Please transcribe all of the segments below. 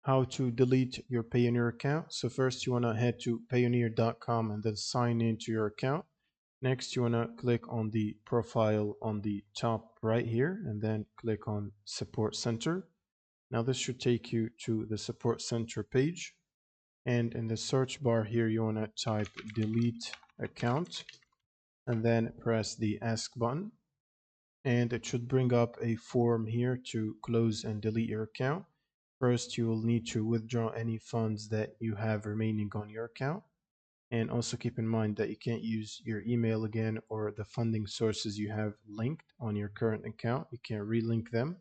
how to delete your Payoneer account. So first you want to head to payoneer.com and then sign into your account. Next, you want to click on the profile on the top right here and then click on Support Center. Now this should take you to the Support Center page. And in the search bar here, you want to type delete account and then press the ask button. And it should bring up a form here to close and delete your account. First, you will need to withdraw any funds that you have remaining on your account. And also keep in mind that you can't use your email again or the funding sources you have linked on your current account. You can't relink them.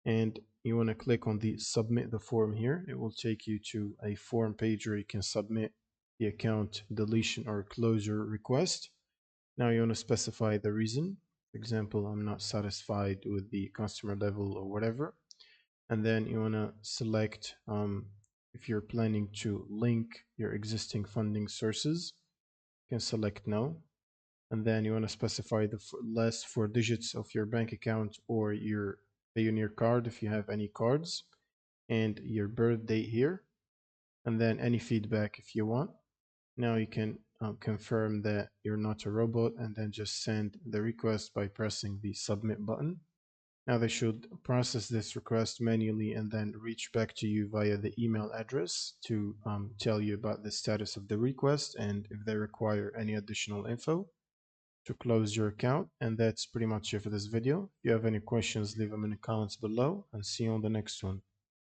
And you want to click on the submit the form here. It will take you to a form page where you can submit the account deletion or closure request. Now you want to specify the reason. For example, I'm not satisfied with the customer level or whatever. And then you want to select if you're planning to link your existing funding sources. You can select no. And then you want to specify the last four digits of your bank account or your Payoneer card if you have any cards, and your birth date here, and then any feedback if you want. Now you can confirm that you're not a robot and then just send the request by pressing the submit button. Now they should process this request manually and then reach back to you via the email address to tell you about the status of the request and if they require any additional info to close your account. And that's pretty much it for this video. If you have any questions, leave them in the comments below and see you on the next one.